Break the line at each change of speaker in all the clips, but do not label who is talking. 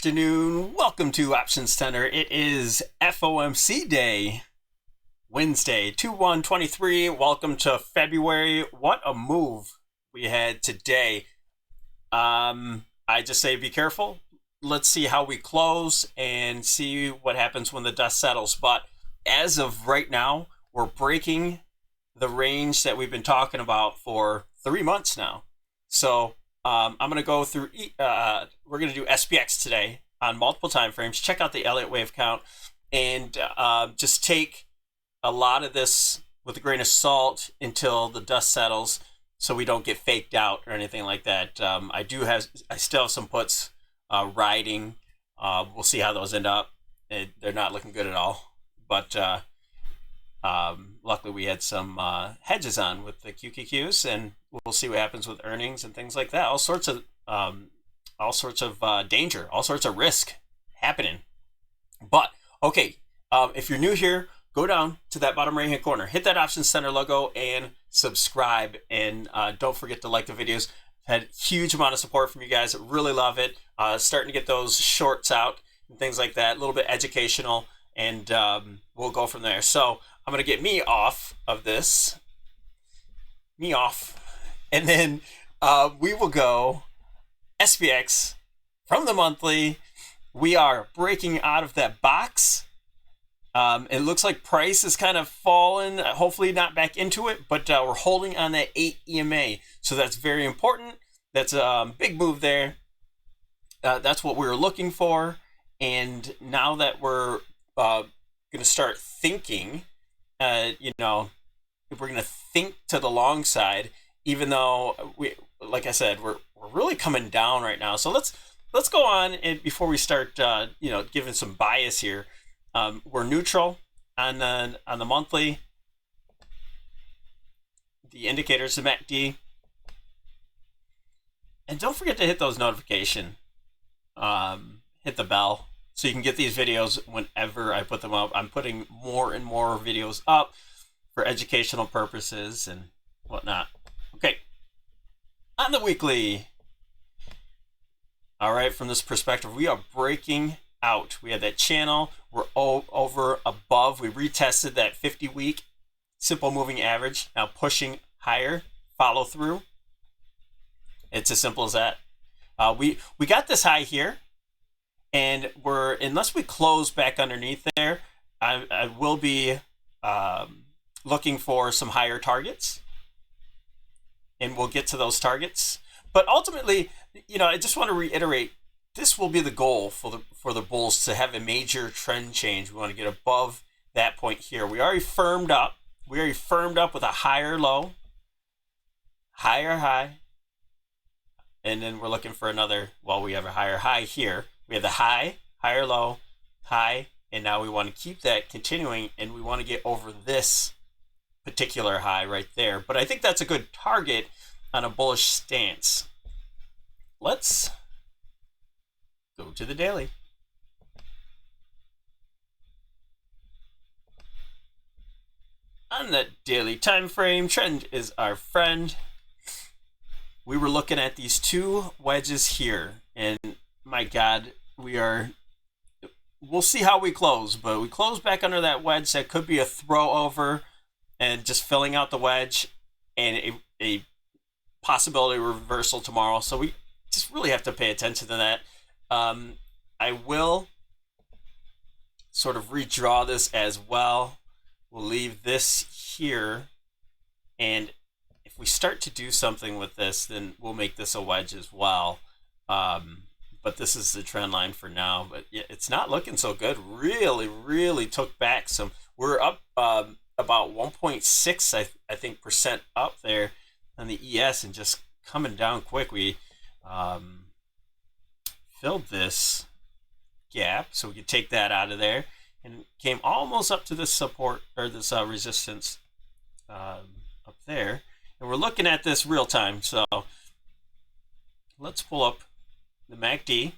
afternoon. Welcome to Options Center. It is FOMC Day, Wednesday, 2/1/23. Welcome to February. What a move we had today. I just say be careful. Let's see how we close and see what happens when the dust settles. But as of right now, we're breaking the range that we've been talking about for 3 months now. So I'm going to go through, we're going to do SPX today on multiple time frames. Check out the Elliott wave count and just take a lot of this with a grain of salt until the dust settles so we don't get faked out or anything like that. I still have some puts riding. We'll see how those end up. They're not looking good at all. But luckily we had some hedges on with the QQQs, and we'll see what happens with earnings and things like that. All sorts of danger, all sorts of risk happening. But okay, if you're new here, go down to that bottom right hand corner, hit that Options Center logo, and subscribe. And don't forget to like the videos. Had huge amount of support from you guys. Really love it. Starting to get those shorts out and things like that. A little bit educational, and we'll go from there. So I'm going to get me off of this. Me off. And then we will go SPX from the monthly. We are breaking out of that box. It looks like price is kind of fallen. Hopefully not back into it, but we're holding on that 8 EMA. So that's very important. That's a big move there. That's what we were looking for. And now that we're going to start thinking, if we're going to think to the long side, even though like I said, we're really coming down right now. So let's go on, and before we start, giving some bias here, we're neutral on the monthly. The indicators, the MACD, and don't forget to hit those notification, hit the bell, so you can get these videos whenever I put them up. I'm putting more and more videos up for educational purposes and whatnot. Okay, on the weekly. All right, from this perspective, we are breaking out. We had that channel. We're over above. We retested that 50-week simple moving average. Now pushing higher, follow through. It's as simple as that. We got this high here, and unless we close back underneath there, I will be looking for some higher targets, and we'll get to those targets. But ultimately, I just want to reiterate, this will be the goal for the bulls, to have a major trend change. We want to get above that point here. We already firmed up. We already firmed up with a higher low, higher high, and then we're looking for another. Well, we have a higher high here. We have the high, higher low, high, and now we want to keep that continuing, and we want to get over this particular high right there. But I think that's a good target on a bullish stance. Let's go to the daily. On that daily time frame, trend is our friend. We were looking at these two wedges here, and my God, we'll see how we close, but we close back under that wedge. That could be a throw over and just filling out the wedge, and a possibility of reversal tomorrow. So we just really have to pay attention to that. I will sort of redraw this as well. We'll leave this here, and if we start to do something with this, then we'll make this a wedge as well. But this is the trend line for now. But yeah, it's not looking so good. Really took back some. We're up about 1.6, I think, percent up there on the ES, and just coming down quick. We filled this gap, so we could take that out of there, and came almost up to this support, or this resistance up there. And we're looking at this real time. So let's pull up the MACD.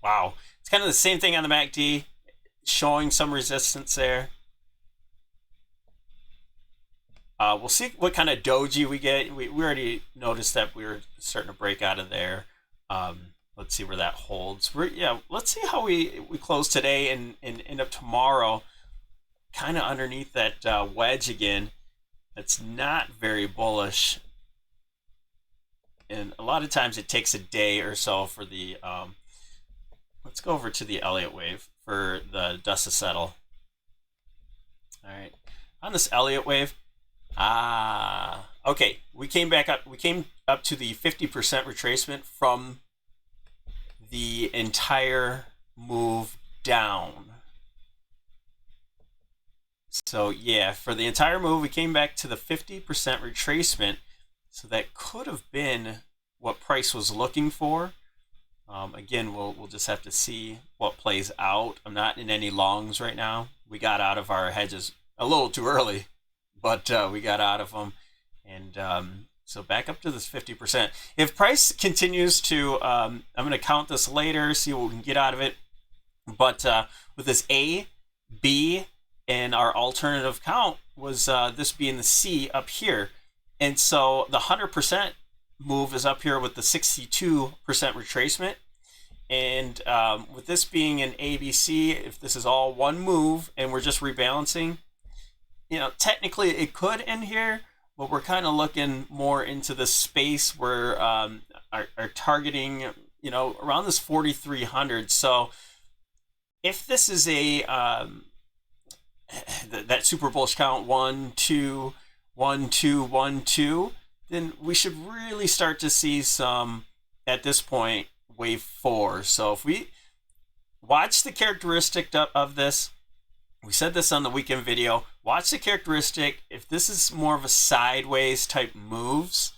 Wow, it's kind of the same thing on the MACD, showing some resistance there. We'll see what kind of doji we get. We already noticed that we were starting to break out of there. let's see where that holds. Let's see how we close today and end up tomorrow, kind of underneath that wedge again. That's not very bullish, and a lot of times it takes a day or so for the let's go over to the Elliott wave for the dust to settle. All right, on this Elliott wave, okay, we came back up. We came up to the 50% retracement from the entire move down. So yeah, for the entire move, we came back to the 50% retracement. So that could have been what price was looking for. Again, we'll just have to see what plays out. I'm not in any longs right now. We got out of our hedges a little too early, but we got out of them. And so back up to this 50%. If price continues to, I'm going to count this later, see what we can get out of it. But with this A, B, and our alternative count was this being the C up here. And so the 100% move is up here with the 62% retracement. And with this being an ABC, if this is all one move and we're just rebalancing, technically it could end here, but we're kind of looking more into the space where are targeting, around this 4,300. So if this is a that super bullish count 1, 2, 1, 2, 1, 2, then we should really start to see some, at this point, wave 4. So if we watch the characteristic of this, we said this on the weekend video, watch the characteristic. If this is more of a sideways type moves,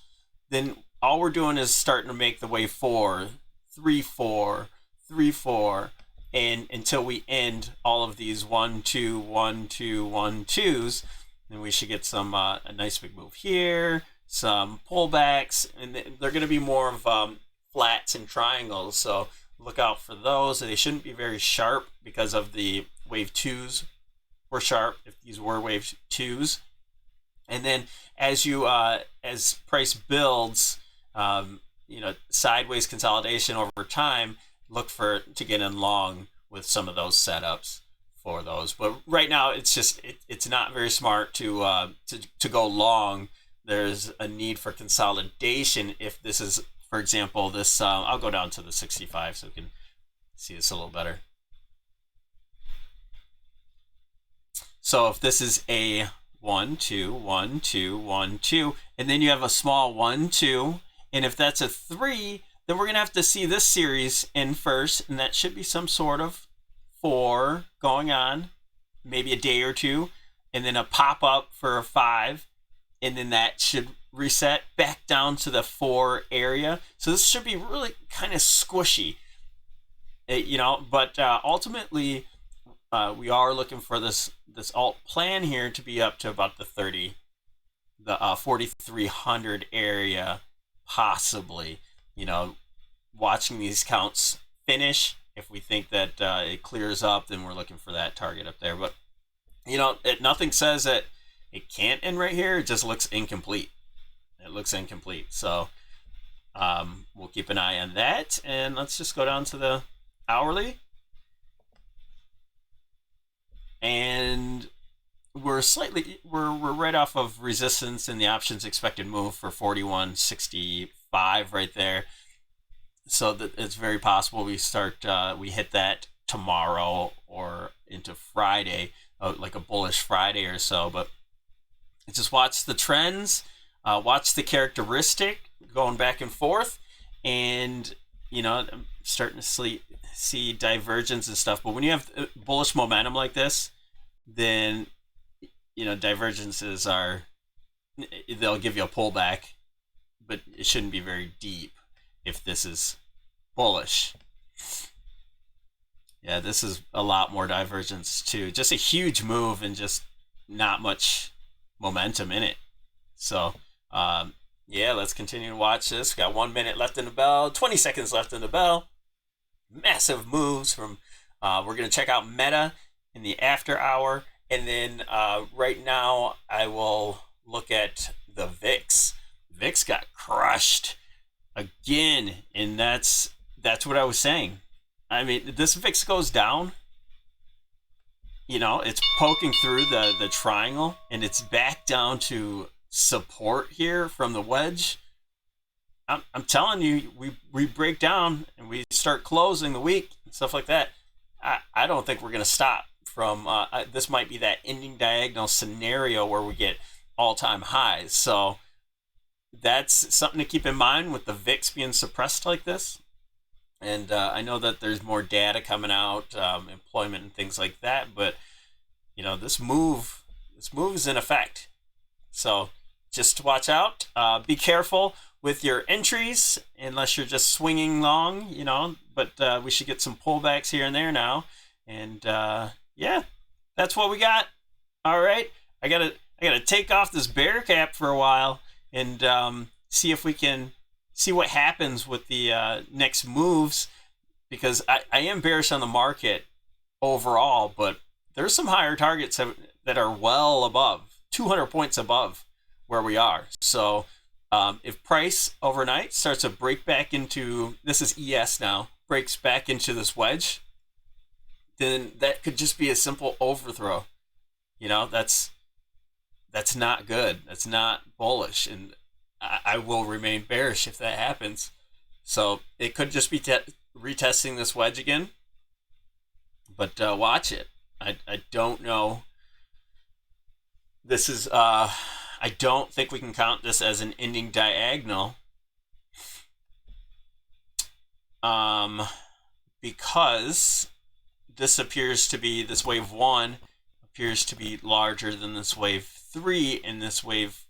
then all we're doing is starting to make the wave 4, 3, 4, 3, 4, and until we end all of these 1, 2, 1, 2, 1, 2s, then we should get some a nice big move here, some pullbacks, and they're going to be more of flats and triangles. So look out for those. They shouldn't be very sharp because of the wave 2s were sharp if these were wave 2s. And then as you as price builds, sideways consolidation over time, look to get in long with some of those setups for those. But right now, it's not very smart to go long. There's a need for consolidation if this is, for example, this. I'll go down to the 65 so we can see this a little better. So if this is a 1, 2, 1, 2, 1, 2, and then you have a small 1, 2, and if that's a 3, then we're going to have to see this series in first, and that should be some sort of 4 going on, maybe a day or two, and then a pop-up for a 5, and then that should reset back down to the 4 area. So this should be really kind of squishy, but ultimately we are looking for this alt plan here to be up to about the 4,300 area, possibly. Watching these counts finish. If we think that it clears up, then we're looking for that target up there. But nothing says that it can't end right here. It just looks incomplete. It looks incomplete. So we'll keep an eye on that. And let's just go down to the hourly. And we're right off of resistance in the options expected move for 41.65 right there. So that it's very possible we hit that tomorrow or into Friday, like a bullish Friday or so. But just watch the trends, watch the characteristic going back and forth, and I'm starting to see divergence and stuff. But when you have bullish momentum like this, then divergences they'll give you a pullback, but it shouldn't be very deep if this is bullish. Yeah, this is a lot more divergence too. Just a huge move and just not much momentum in it. So yeah, let's continue to watch this. We got 1 minute left in the bell, 20 seconds left in the bell. Massive moves from we're going to check out Meta in the after hour, and then right now I will look at the VIX. VIX got crushed again, and that's that's what I was saying. I mean, this VIX goes down. You know, it's poking through the triangle, and it's back down to support here from the wedge. I'm telling you, we break down and we start closing the week and stuff like that. I don't think we're going to stop from this might be that ending diagonal scenario where we get all-time highs. So that's something to keep in mind with the VIX being suppressed like this. And I know that there's more data coming out, employment and things like that, but you know, this move is in effect. So just watch out. Be careful with your entries unless you're just swinging long, you know, but we should get some pullbacks here and there now. And yeah, that's what we got. All right. I gotta take off this bear cap for a while and see if we can see what happens with the next moves, because I am bearish on the market overall, but there's some higher targets that are well above 200 points above where we are. So if price overnight starts to break back into, this is ES now, breaks back into this wedge, then that could just be a simple overthrow. You know, that's not good. That's not bullish, and I will remain bearish if that happens. So it could just be retesting this wedge again, but watch it. I don't know. This is I don't think we can count this as an ending diagonal, because this appears to be, this wave 1 appears to be larger than this wave 3, and this wave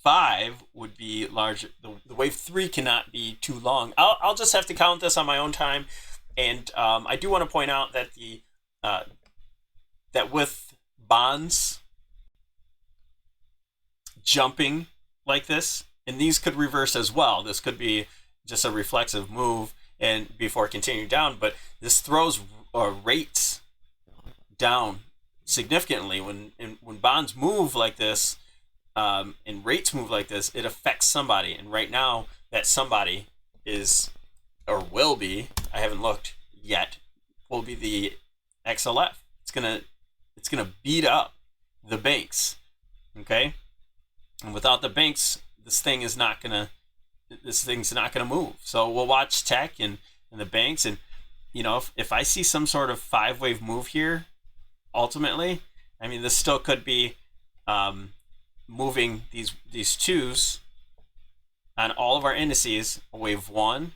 5 would be larger. The wave 3 cannot be too long. I'll just have to count this on my own time, and I do want to point out that that with bonds jumping like this, and these could reverse as well. This could be just a reflexive move and before continuing down, but this throws rates down significantly. When bonds move like this, and rates move like this, it affects somebody, and right now that somebody is, or will be, I haven't looked yet, will be the XLF. It's gonna beat up the banks, okay? And without the banks, this thing's not gonna move. So we'll watch tech and the banks, and you know, if I see some sort of 5-wave move here, ultimately, I mean, this still could be moving these twos on all of our indices. A wave 1,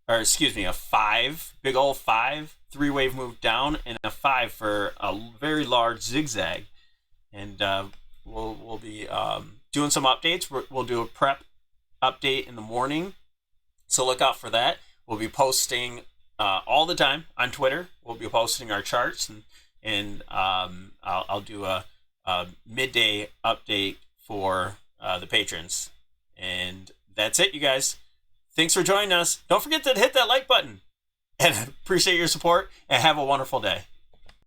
or excuse me, a 5, big old 5, 3-wave move down, and a 5 for a very large zigzag. And we'll be doing some updates. We'll do a prep update in the morning, so look out for that. We'll be posting all the time on Twitter. We'll be posting our charts, and I'll do a midday update for the patrons. And that's it, you guys. Thanks for joining us. Don't forget to hit that like button, and appreciate your support, and have a wonderful day.